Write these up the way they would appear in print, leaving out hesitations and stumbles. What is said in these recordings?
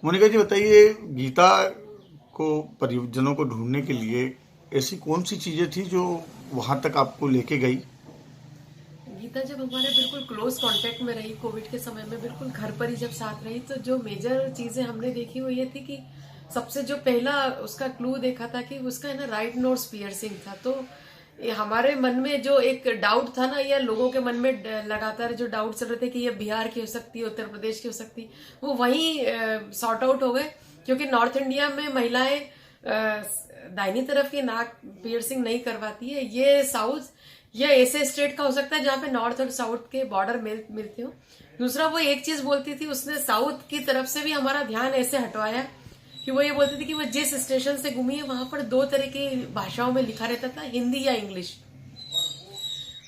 मोनिका जी बताइए, गीता को परिजनों को ढूंढने के लिए ऐसी कौन सी चीजें थी जो वहां तक आपको लेके गई? गीता जब हमारे बिल्कुल क्लोज कांटेक्ट में रही कोविड के समय में, बिल्कुल घर पर ही जब साथ रही, तो जो मेजर चीजें हमने देखी वो ये थी कि सबसे जो पहला उसका क्लू देखा था कि उसका है ना राइट नोज पियर्सिंग था। तो ये हमारे मन में जो एक डाउट था ना, या लोगों के मन में लगातार जो डाउट चल रहे थे कि ये बिहार की हो सकती है, उत्तर प्रदेश की हो सकती, वो वहीं सॉर्ट आउट हो गए। क्योंकि नॉर्थ इंडिया में महिलाएं दाहिनी तरफ की नाक पियर्सिंग नहीं करवाती है। ये साउथ या ऐसे स्टेट का हो सकता है जहां पे नॉर्थ और साउथ के बॉर्डर मिलते हो। दूसरा, वो एक चीज बोलती थी, उसने साउथ की तरफ से भी हमारा ध्यान ऐसे हटवाया कि वो ये बोलती थी कि वो जिस स्टेशन से घूमी है वहां पर दो तरह की भाषाओं में लिखा रहता था, हिंदी या इंग्लिश।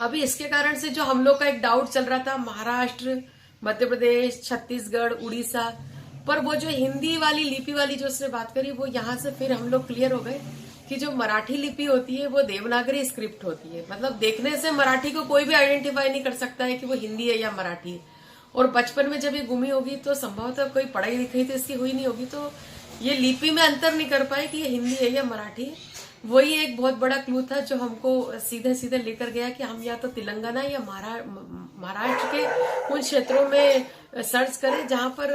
अभी इसके कारण से जो हम लोग का एक डाउट चल रहा था, महाराष्ट्र, मध्य प्रदेश, छत्तीसगढ़, उड़ीसा, पर वो जो हिंदी वाली लिपि वाली जो उसने बात करी, वो यहाँ से फिर हम लोग क्लियर हो गए कि जो मराठी लिपि होती है वो देवनागरी स्क्रिप्ट होती है। मतलब देखने से मराठी को कोई भी आइडेंटिफाई नहीं कर सकता है कि वो हिंदी है या मराठी है। और बचपन में जब ये गुमी होगी तो संभवतः कोई पढ़ाई लिखाई तो इसकी हुई नहीं होगी, तो ये लिपि में अंतर नहीं कर पाए कि ये हिंदी है या मराठी है। वही एक बहुत बड़ा क्लू था जो हमको सीधे सीधे लेकर गया कि हम या तो तेलंगाना या महाराष्ट्र के उन क्षेत्रों में सर्च करें जहां पर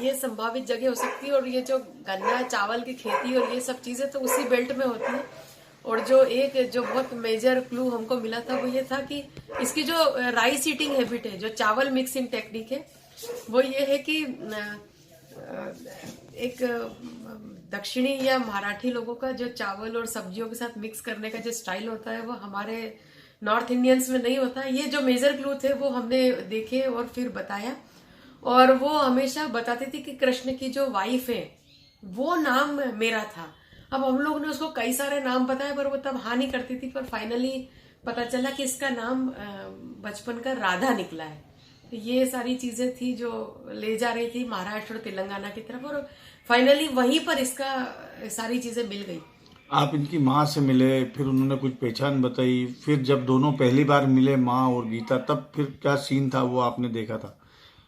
ये संभावित जगह हो सकती है। और ये जो गन्ना चावल की खेती और ये सब चीजें तो उसी बेल्ट में होती है। और जो बहुत मेजर क्लू हमको मिला था वो ये था कि इसकी जो राइस ईटिंग हैबिट है, जो चावल मिक्सिंग टेक्निक है, वो ये है कि एक दक्षिणी या मराठी लोगों का जो चावल और सब्जियों के साथ मिक्स करने का जो स्टाइल होता है वो हमारे नॉर्थ इंडियंस में नहीं होता। ये जो मेजर क्लू थे वो हमने देखे और फिर बताया। और वो हमेशा बताती थी कि कृष्ण की जो वाइफ है वो नाम मेरा था। अब हम लोग ने उसको कई सारे नाम बताए पर वो तब हाँ नहीं करती थी, पर फाइनली पता चला कि इसका नाम बचपन का राधा निकला है। तो ये सारी चीजें थी जो ले जा रही थी महाराष्ट्र और तेलंगाना की तरफ, और फाइनली वहीं पर इसका सारी चीजें मिल गई। आप इनकी माँ से मिले, फिर उन्होंने कुछ पहचान बताई, फिर जब दोनों पहली बार मिले माँ और गीता, तब फिर क्या सीन था वो आपने देखा था?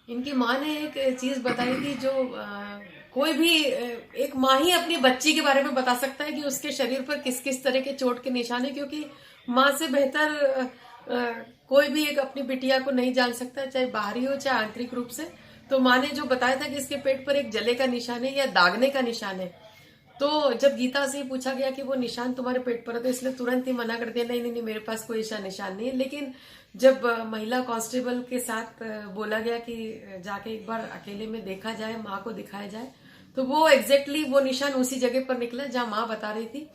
इनकी माँ ने एक चीज बताई थी जो कोई भी एक माँ ही अपनी बच्ची के बारे में बता सकता है कि उसके शरीर पर किस किस तरह के चोट के निशान है। क्योंकि माँ से बेहतर कोई भी एक अपनी बिटिया को नहीं जान सकता, चाहे बाहरी हो चाहे आंतरिक रूप से। तो माँ ने जो बताया था कि इसके पेट पर एक जले का निशान है या दागने का निशान है। तो जब गीता से ही पूछा गया कि वो निशान तुम्हारे पेट पर है, तो इसने तुरंत ही मना कर दिया, नहीं नहीं नहीं, मेरे पास कोई ऐसा निशान नहीं है। लेकिन जब महिला कांस्टेबल के साथ बोला गया कि जाके एक बार अकेले में देखा जाए, माँ को दिखाया जाए, तो वो एग्जैक्टली वो निशान उसी जगह पर निकला जहां माँ बता रही थी।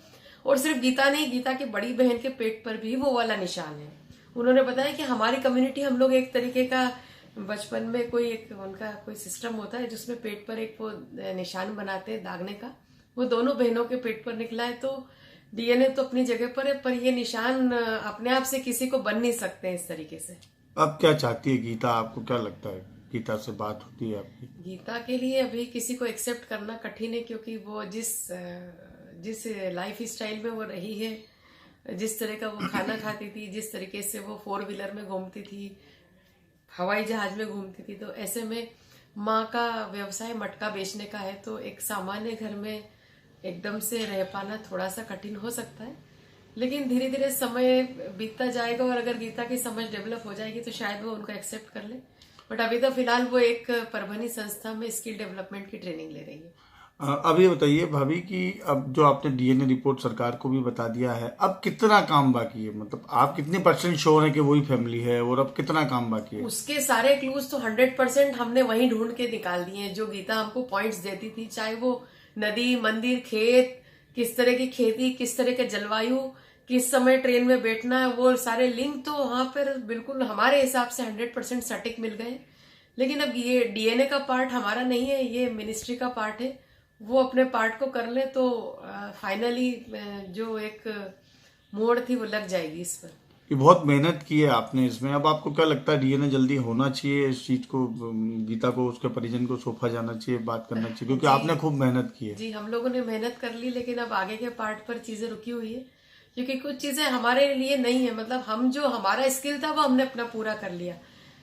और सिर्फ गीता नहीं, गीता की बड़ी बहन के पेट पर भी वो वाला निशान है। उन्होंने बताया कि हमारी कम्युनिटी, हम लोग एक तरीके का बचपन में कोई एक उनका कोई सिस्टम होता है जिसमें पेट पर एक वो निशान बनाते हैं दागने का, वो दोनों बहनों के पेट पर निकला है। तो डीएनए तो अपनी जगह पर है, पर ये निशान अपने आप से किसी को बन नहीं सकते इस तरीके से। अब क्या चाहती है गीता? आपको क्या लगता है? गीता से बात होती है आपकी? गीता के लिए अभी किसी को एक्सेप्ट करना कठिन है, क्योंकि वो जिस लाइफ स्टाइल में वो रही है, जिस तरह का वो खाना खाती थी, जिस तरीके से वो फोर व्हीलर में घूमती थी, हवाई जहाज में घूमती थी, तो ऐसे में माँ का व्यवसाय मटका बेचने का है, तो एक सामान्य घर में एकदम से रह पाना थोड़ा सा कठिन हो सकता है। लेकिन धीरे धीरे समय बीतता जाएगा और अगर गीता की समझ डेवलप हो जाएगी तो शायद वो उनको एक्सेप्ट कर ले। बट अभी तो फिलहाल वो एक परभनी संस्था में स्किल डेवलपमेंट की ट्रेनिंग ले रही है। अब ये बताइए भाभी कि अब जो आपने डीएनए रिपोर्ट सरकार को भी बता दिया है, अब कितना काम बाकी है? मतलब आप कितने परसेंट श्योर है कि वही फैमिली है, और अब कितना काम बाकी है? उसके सारे क्लूज तो 100% हमने वहीं ढूंढ के निकाल दिए हैं जो गीता हमको पॉइंट्स देती थी, चाहे वो नदी, मंदिर, खेत, किस तरह की खेती, किस तरह के जलवायु, किस समय ट्रेन में बैठना है, वो सारे लिंक तो वहां पर बिल्कुल हमारे हिसाब से 100% सटीक मिल गए। लेकिन अब ये डीएनए का पार्ट हमारा नहीं है, ये मिनिस्ट्री का पार्ट है। वो अपने पार्ट को कर ले तो फाइनली जो एक मोड़ थी वो लग जाएगी इस पर। ये बहुत मेहनत की है आपने इसमें। अब आपको क्या लगता है, डीएनए जल्दी होना चाहिए इस चीज को, गीता को, उसके परिजन को सौंपा जाना चाहिए, बात करना चाहिए, क्योंकि जी आपने खूब मेहनत की है। जी, हम लोगों ने मेहनत कर ली, लेकिन अब आगे के पार्ट पर चीजें रुकी हुई है। क्योंकि कुछ चीजें हमारे लिए नहीं है, मतलब हम जो हमारा स्किल था वो हमने अपना पूरा कर लिया।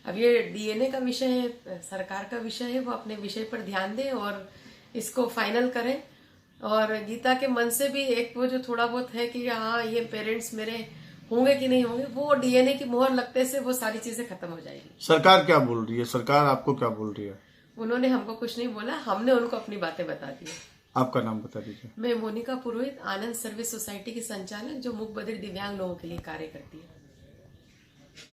अब ये डीएनए का विषय है, सरकार का विषय है, वो अपने विषय पर ध्यान दें और इसको फाइनल करें। और गीता के मन से भी एक वो जो थोड़ा बहुत है कि हाँ ये पेरेंट्स मेरे होंगे कि नहीं होंगे, वो डीएनए की मोहर लगते से वो सारी चीजें खत्म हो जाएगी। सरकार क्या बोल रही है? सरकार आपको क्या बोल रही है? उन्होंने हमको कुछ नहीं बोला, हमने उनको अपनी बातें बता दी। आपका नाम बता दीजिए। मैं मोनिका पुरोहित, आनंद सर्विस सोसाइटी की संचालक, जो मूक बधिर दिव्यांग लोगों के लिए कार्य करती है।